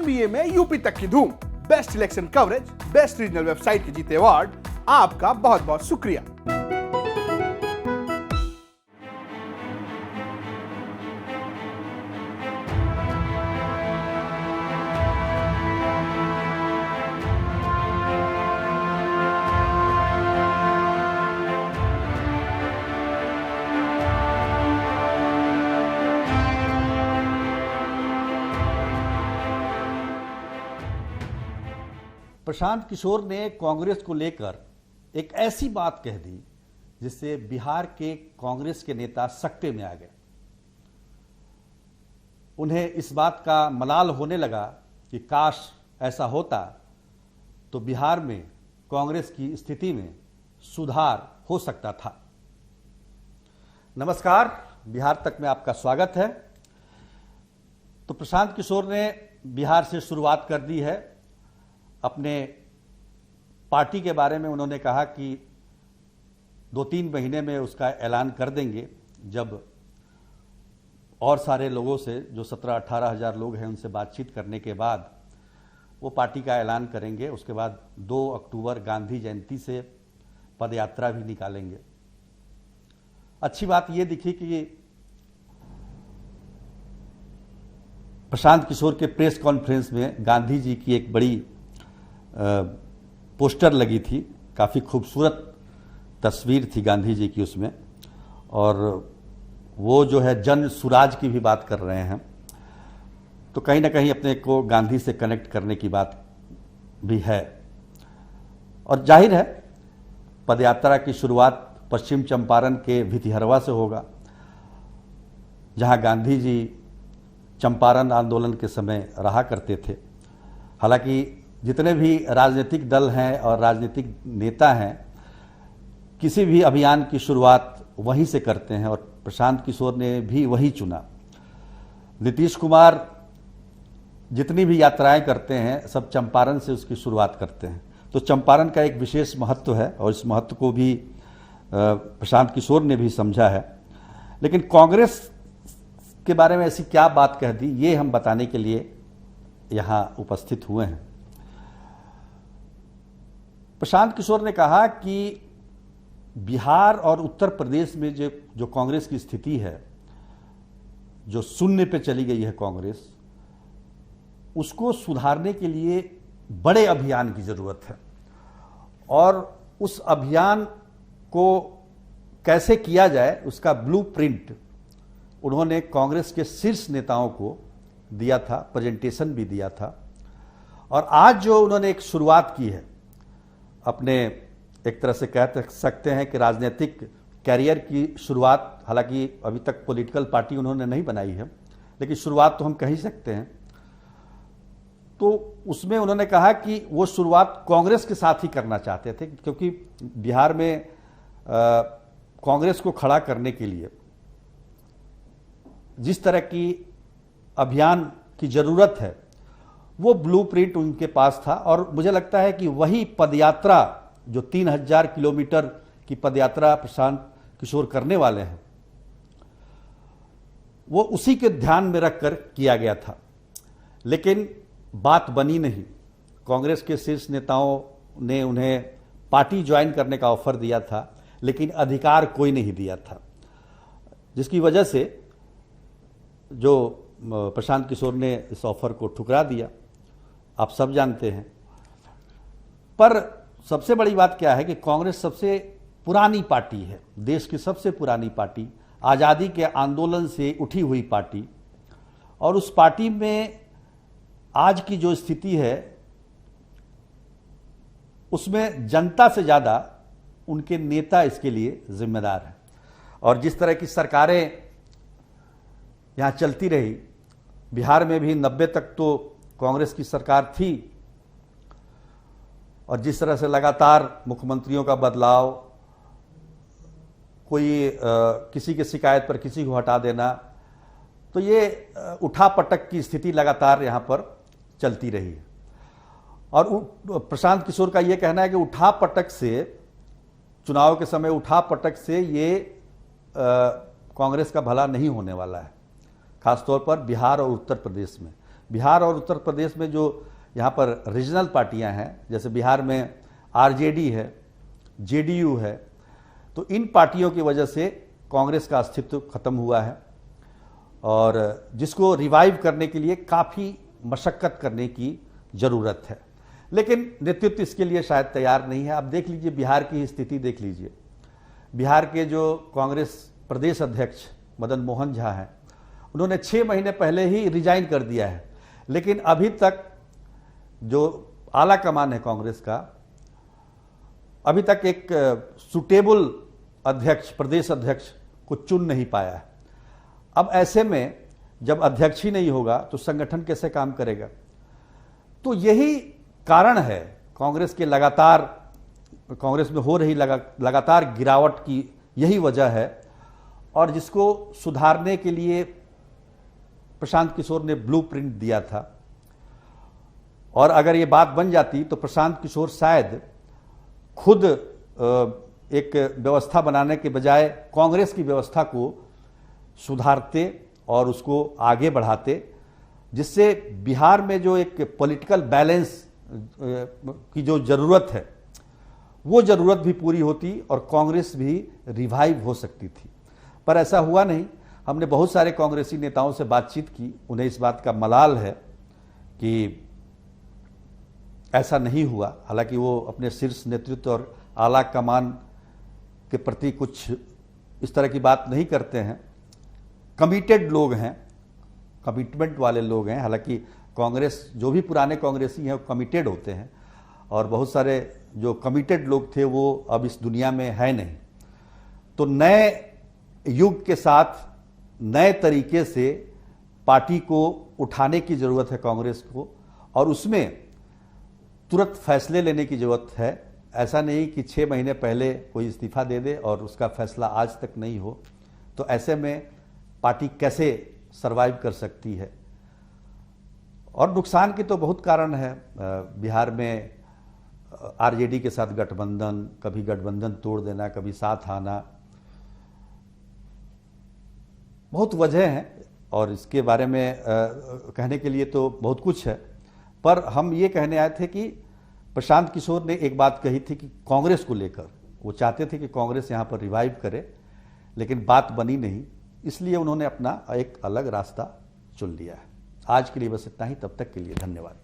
MBA में UP तक की धूम, best election coverage, best regional website के जीते अवार्ड। आपका बहुत बहुत शुक्रिया। प्रशांत किशोर ने कांग्रेस को लेकर एक ऐसी बात कह दी जिससे बिहार के कांग्रेस के नेता सकते में आ गए। उन्हें इस बात का मलाल होने लगा कि काश ऐसा होता तो बिहार में कांग्रेस की स्थिति में सुधार हो सकता था। नमस्कार, बिहार तक में आपका स्वागत है। तो प्रशांत किशोर ने बिहार से शुरुआत कर दी है। अपने पार्टी के बारे में उन्होंने कहा कि 2-3 महीने में उसका ऐलान कर देंगे, जब और सारे लोगों से जो 17-18 हज़ार लोग हैं उनसे बातचीत करने के बाद वो पार्टी का ऐलान करेंगे। उसके बाद 2 अक्टूबर गांधी जयंती से पदयात्रा भी निकालेंगे। अच्छी बात ये दिखी कि प्रशांत किशोर के प्रेस कॉन्फ्रेंस में गांधी जी की एक बड़ी पोस्टर लगी थी। काफ़ी खूबसूरत तस्वीर थी गांधी जी की उसमें, और वो जो है जन सुराज की भी बात कर रहे हैं। तो कहीं ना कहीं अपने को गांधी से कनेक्ट करने की बात भी है। और जाहिर है पदयात्रा की शुरुआत पश्चिम चंपारण के भितिहरवा से होगा, जहां गांधी जी चंपारण आंदोलन के समय रहा करते थे। हालांकि जितने भी राजनीतिक दल हैं और राजनीतिक नेता हैं, किसी भी अभियान की शुरुआत वहीं से करते हैं, और प्रशांत किशोर ने भी वही चुना। नीतीश कुमार जितनी भी यात्राएं करते हैं सब चंपारण से उसकी शुरुआत करते हैं। तो चंपारण का एक विशेष महत्व है और इस महत्व को भी प्रशांत किशोर ने भी समझा है। लेकिन कांग्रेस के बारे में ऐसी क्या बात कह दी, ये हम बताने के लिए यहाँ उपस्थित हुए हैं। प्रशांत किशोर ने कहा कि बिहार और उत्तर प्रदेश में जो कांग्रेस की स्थिति है, जो शून्य पे चली गई है कांग्रेस, उसको सुधारने के लिए बड़े अभियान की जरूरत है। और उस अभियान को कैसे किया जाए उसका ब्लूप्रिंट उन्होंने कांग्रेस के शीर्ष नेताओं को दिया था, प्रेजेंटेशन भी दिया था। और आज जो उन्होंने एक शुरुआत की है अपने, एक तरह से कह सकते हैं कि राजनीतिक कैरियर की शुरुआत, हालांकि अभी तक पॉलिटिकल पार्टी उन्होंने नहीं बनाई है, लेकिन शुरुआत तो हम कह ही सकते हैं। तो उसमें उन्होंने कहा कि वो शुरुआत कांग्रेस के साथ ही करना चाहते थे, क्योंकि बिहार में कांग्रेस को खड़ा करने के लिए जिस तरह की अभियान की जरूरत है वो ब्लूप्रिंट उनके पास था। और मुझे लगता है कि वही पदयात्रा, जो 3000 किलोमीटर की पदयात्रा प्रशांत किशोर करने वाले हैं, वो उसी के ध्यान में रखकर किया गया था। लेकिन बात बनी नहीं। कांग्रेस के शीर्ष नेताओं ने उन्हें पार्टी ज्वाइन करने का ऑफर दिया था, लेकिन अधिकार कोई नहीं दिया था, जिसकी वजह से जो प्रशांत किशोर ने इस ऑफर को ठुकरा दिया, आप सब जानते हैं। पर सबसे बड़ी बात क्या है कि कांग्रेस सबसे पुरानी पार्टी है, देश की सबसे पुरानी पार्टी, आज़ादी के आंदोलन से उठी हुई पार्टी। और उस पार्टी में आज की जो स्थिति है उसमें जनता से ज़्यादा उनके नेता इसके लिए जिम्मेदार हैं। और जिस तरह की सरकारें यहाँ चलती रही, बिहार में भी 90 तक तो कांग्रेस की सरकार थी, और जिस तरह से लगातार मुख्यमंत्रियों का बदलाव, कोई किसी की शिकायत पर किसी को हटा देना, तो ये उठापटक की स्थिति लगातार यहाँ पर चलती रही है। और प्रशांत किशोर का ये कहना है कि उठापटक से, चुनाव के समय उठापटक से ये कांग्रेस का भला नहीं होने वाला है, खासतौर पर बिहार और उत्तर प्रदेश में। बिहार और उत्तर प्रदेश में जो यहाँ पर रीजनल पार्टियाँ हैं, जैसे बिहार में आरजेडी है, जेडीयू है, तो इन पार्टियों की वजह से कांग्रेस का अस्तित्व खत्म हुआ है और जिसको रिवाइव करने के लिए काफ़ी मशक्कत करने की ज़रूरत है। लेकिन नेतृत्व इसके लिए शायद तैयार नहीं है। आप देख लीजिए, बिहार की स्थिति देख लीजिए। बिहार के जो कांग्रेस प्रदेश अध्यक्ष मदन मोहन झा हैं, उन्होंने 6 महीने पहले ही रिजाइन कर दिया है, लेकिन अभी तक जो आला कमान है कांग्रेस का, अभी तक एक सुटेबल अध्यक्ष, प्रदेश अध्यक्ष को चुन नहीं पाया है। अब ऐसे में जब अध्यक्ष ही नहीं होगा तो संगठन कैसे काम करेगा? तो यही कारण है कांग्रेस के कांग्रेस में हो रही लगातार गिरावट की, यही वजह है। और जिसको सुधारने के लिए प्रशांत किशोर ने ब्लूप्रिंट दिया था, और अगर ये बात बन जाती तो प्रशांत किशोर शायद खुद एक व्यवस्था बनाने के बजाय कांग्रेस की व्यवस्था को सुधारते और उसको आगे बढ़ाते, जिससे बिहार में जो एक पॉलिटिकल बैलेंस की जो ज़रूरत है वो ज़रूरत भी पूरी होती और कांग्रेस भी रिवाइव हो सकती थी। पर ऐसा हुआ नहीं। हमने बहुत सारे कांग्रेसी नेताओं से बातचीत की, उन्हें इस बात का मलाल है कि ऐसा नहीं हुआ। हालांकि वो अपने शीर्ष नेतृत्व और आला कमान के प्रति कुछ इस तरह की बात नहीं करते हैं। कमिटेड लोग हैं, कमिटमेंट वाले लोग हैं। हालांकि कांग्रेस, जो भी पुराने कांग्रेसी हैं वो कमिटेड होते हैं, और बहुत सारे जो कमिटेड लोग थे वो अब इस दुनिया में है नहीं। तो नए युग के साथ नए तरीके से पार्टी को उठाने की ज़रूरत है कांग्रेस को, और उसमें तुरंत फैसले लेने की ज़रूरत है। ऐसा नहीं कि 6 महीने पहले कोई इस्तीफा दे दे और उसका फैसला आज तक नहीं हो। तो ऐसे में पार्टी कैसे सरवाइव कर सकती है? और नुकसान के तो बहुत कारण है। बिहार में आरजेडी के साथ गठबंधन, कभी गठबंधन तोड़ देना, कभी साथ आना, बहुत वजह हैं और इसके बारे में कहने के लिए तो बहुत कुछ है। पर हम ये कहने आए थे कि प्रशांत किशोर ने एक बात कही थी कि कांग्रेस को लेकर वो चाहते थे कि कांग्रेस यहाँ पर रिवाइव करे, लेकिन बात बनी नहीं, इसलिए उन्होंने अपना एक अलग रास्ता चुन लिया है। आज के लिए बस इतना ही। तब तक के लिए धन्यवाद।